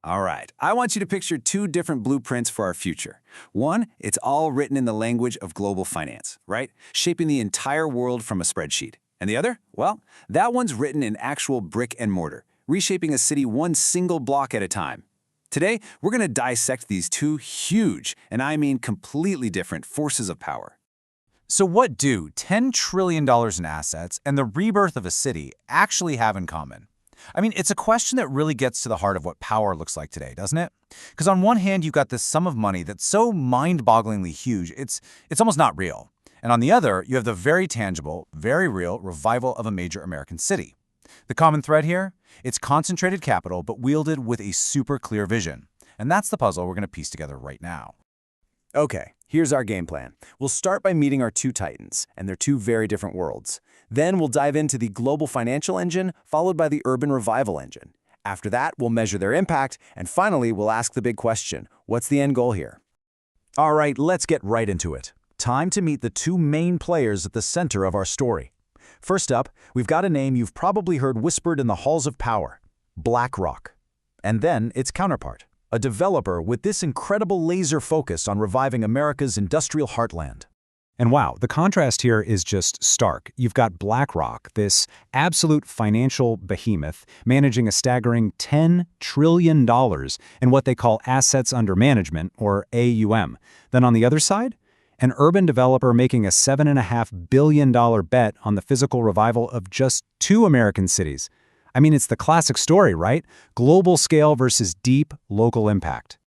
All right, I want you to picture two different blueprints for our future. One, it's all written in the language of global finance, right? Shaping the entire world from a spreadsheet. And the other? Well, that one's written in actual brick and mortar, reshaping a city one single block at a time. Today, we're going to dissect these two huge, and I mean completely different, forces of power. So what do $10 trillion in assets and the rebirth of a city actually have in common? I mean, it's a question that really gets to the heart of what power looks like today, doesn't it? Because on one hand, you've got this sum of money that's so mind-bogglingly huge, it's almost not real. And on the other, you have the very tangible, very real revival of a major American city. The common thread here? It's concentrated capital, but wielded with a super clear vision. And that's the puzzle we're going to piece together right now. Okay, here's our game plan. We'll start by meeting our two titans, and they're two very different worlds. Then we'll dive into the global financial engine, followed by the urban revival engine. After that, we'll measure their impact, and finally, we'll ask the big question, what's the end goal here? All right, let's get right into it. Time to meet the two main players at the center of our story. First up, we've got a name you've probably heard whispered in the halls of power, BlackRock. And then its counterpart, a developer with this incredible laser focus on reviving America's industrial heartland. And wow, the contrast here is just stark. You've got BlackRock, this absolute financial behemoth, managing a staggering $10 trillion in what they call assets under management, or AUM. Then on the other side, an urban developer making a $7.5 billion bet on the physical revival of just two American cities. I mean, it's the classic story, right? Global scale versus deep local impact.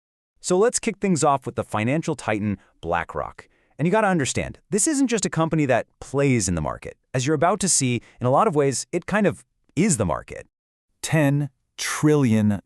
So let's kick things off with the financial titan, BlackRock. And you got to understand, this isn't just a company that plays in the market. As you're about to see, in a lot of ways, it kind of is the market. $10 trillion.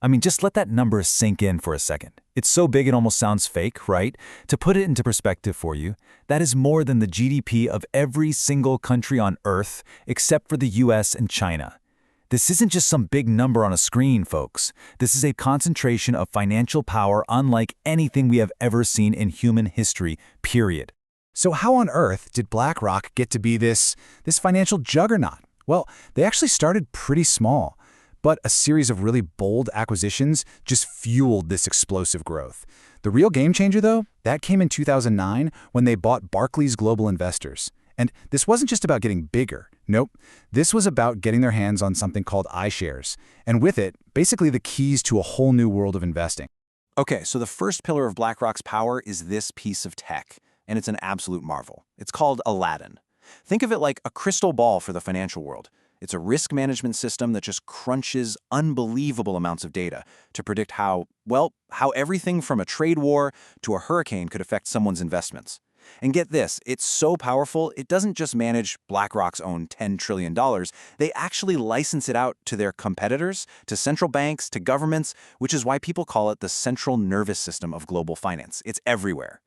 I mean, just let that number sink in for a second. It's so big it almost sounds fake, right? To put it into perspective for you, that is more than the GDP of every single country on Earth except for the US and China. This isn't just some big number on a screen, folks. This is a concentration of financial power unlike anything we have ever seen in human history, period. So how on earth did BlackRock get to be this financial juggernaut? Well, they actually started pretty small, but a series of really bold acquisitions just fueled this explosive growth. The real game changer, though, that came in 2009 when they bought Barclays Global Investors. And this wasn't just about getting bigger. Nope. This was about getting their hands on something called iShares, and with it, basically the keys to a whole new world of investing. Okay, so the first pillar of BlackRock's power is this piece of tech, and it's an absolute marvel. It's called Aladdin. Think of it like a crystal ball for the financial world. It's a risk management system that just crunches unbelievable amounts of data to predict how everything from a trade war to a hurricane could affect someone's investments. And get this, it's so powerful, it doesn't just manage BlackRock's own $10 trillion. They actually license it out to their competitors, to central banks, to governments, which is why people call it the central nervous system of global finance. It's everywhere.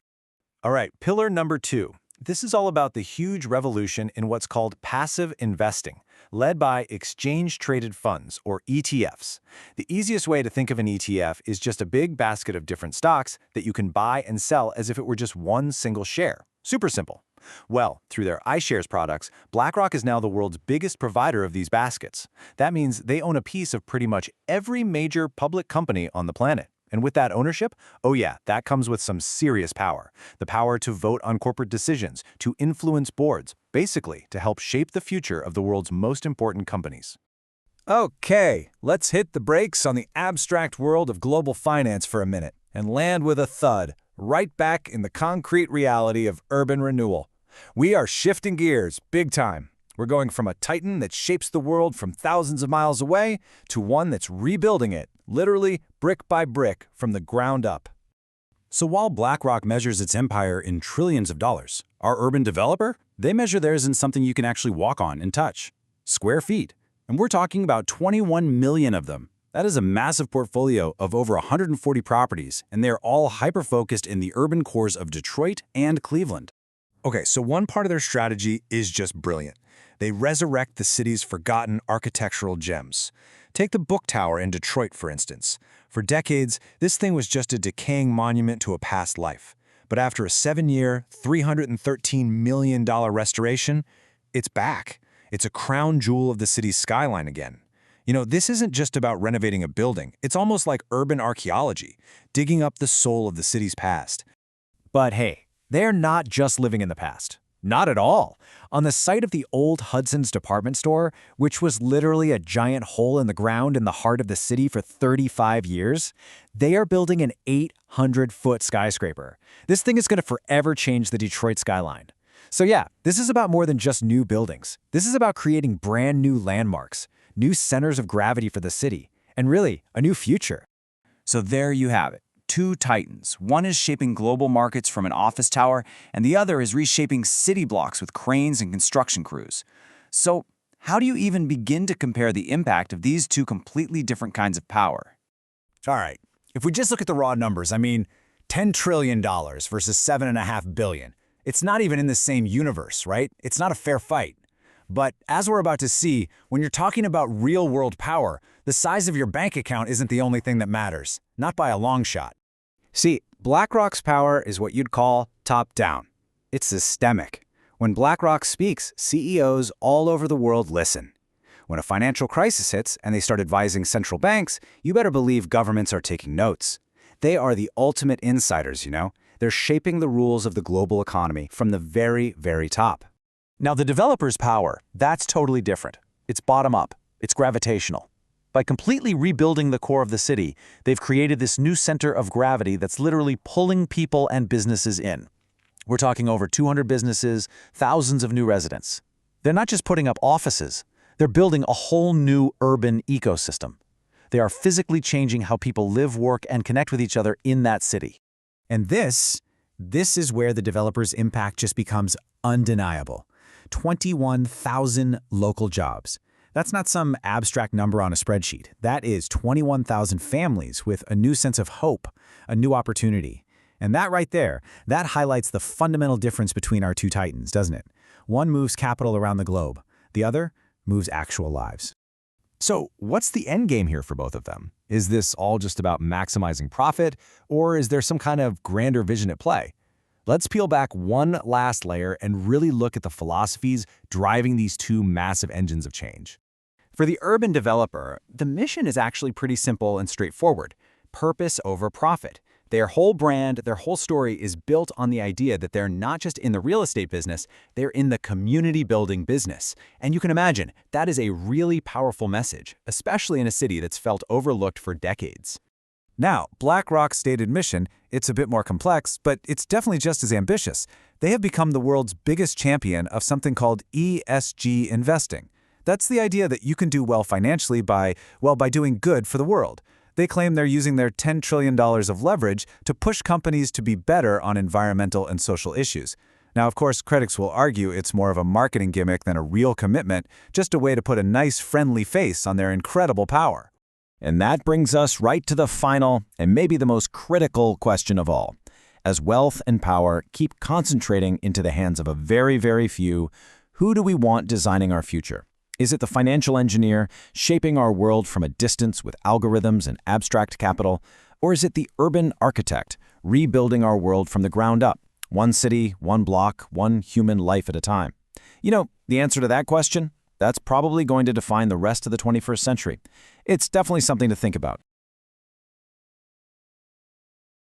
All right, pillar number 2. This is all about the huge revolution in what's called passive investing, led by exchange-traded funds, or ETFs. The easiest way to think of an ETF is just a big basket of different stocks that you can buy and sell as if it were just one single share. Super simple. Well, through their iShares products, BlackRock is now the world's biggest provider of these baskets. That means they own a piece of pretty much every major public company on the planet. And with that ownership, oh yeah, that comes with some serious power. The power to vote on corporate decisions, to influence boards, basically to help shape the future of the world's most important companies. Okay, let's hit the brakes on the abstract world of global finance for a minute and land with a thud, right back in the concrete reality of urban renewal. We are shifting gears big time. We're going from a titan that shapes the world from thousands of miles away to one that's rebuilding it, literally brick by brick from the ground up. So while BlackRock measures its empire in trillions of dollars, our urban developer, they measure theirs in something you can actually walk on and touch. Square feet. And we're talking about 21 million of them. That is a massive portfolio of over 140 properties, and they're all hyper-focused in the urban cores of Detroit and Cleveland. Okay, so one part of their strategy is just brilliant. They resurrect the city's forgotten architectural gems. Take the Book Tower in Detroit, for instance. For decades, this thing was just a decaying monument to a past life. But after a 7-year, $313 million restoration, it's back. It's a crown jewel of the city's skyline again. This isn't just about renovating a building. It's almost like urban archaeology, digging up the soul of the city's past. But hey, they're not just living in the past. Not at all. On the site of the old Hudson's department store, which was literally a giant hole in the ground in the heart of the city for 35 years, they are building an 800-foot skyscraper. This thing is going to forever change the Detroit skyline. So yeah, this is about more than just new buildings. This is about creating brand new landmarks, new centers of gravity for the city, and really, a new future. So there you have it. Two titans. One is shaping global markets from an office tower, and the other is reshaping city blocks with cranes and construction crews. So how do you even begin to compare the impact of these two completely different kinds of power? All right, if we just look at the raw numbers, $10 trillion versus $7.5 billion. It's not even in the same universe, right? It's not a fair fight. But as we're about to see, when you're talking about real-world power, the size of your bank account isn't the only thing that matters, not by a long shot. See, BlackRock's power is what you'd call top-down. It's systemic. When BlackRock speaks, CEOs all over the world listen. When a financial crisis hits and they start advising central banks, you better believe governments are taking notes. They are the ultimate insiders, They're shaping the rules of the global economy from the very, very top. Now, the developer's power, that's totally different. It's bottom-up. It's gravitational. By completely rebuilding the core of the city, they've created this new center of gravity that's literally pulling people and businesses in. We're talking over 200 businesses, thousands of new residents. They're not just putting up offices. They're building a whole new urban ecosystem. They are physically changing how people live, work, and connect with each other in that city. And this is where the developer's impact just becomes undeniable. 21,000 local jobs. That's not some abstract number on a spreadsheet. That is 21,000 families with a new sense of hope, a new opportunity. And that right there, that highlights the fundamental difference between our two titans, doesn't it? One moves capital around the globe. The other moves actual lives. So what's the end game here for both of them? Is this all just about maximizing profit, or is there some kind of grander vision at play? Let's peel back one last layer and really look at the philosophies driving these two massive engines of change. For the urban developer, the mission is actually pretty simple and straightforward. Purpose over profit. Their whole brand, their whole story is built on the idea that they're not just in the real estate business, they're in the community building business. And you can imagine, that is a really powerful message, especially in a city that's felt overlooked for decades. Now, BlackRock's stated mission, it's a bit more complex, but it's definitely just as ambitious. They have become the world's biggest champion of something called ESG investing. That's the idea that you can do well financially by doing good for the world. They claim they're using their $10 trillion of leverage to push companies to be better on environmental and social issues. Now, of course, critics will argue it's more of a marketing gimmick than a real commitment, just a way to put a nice, friendly face on their incredible power. And that brings us right to the final and maybe the most critical question of all. As wealth and power keep concentrating into the hands of a very, very few, who do we want designing our future? Is it the financial engineer shaping our world from a distance with algorithms and abstract capital? Or is it the urban architect rebuilding our world from the ground up, one city, one block, one human life at a time? The answer to that question? That's probably going to define the rest of the 21st century. It's definitely something to think about.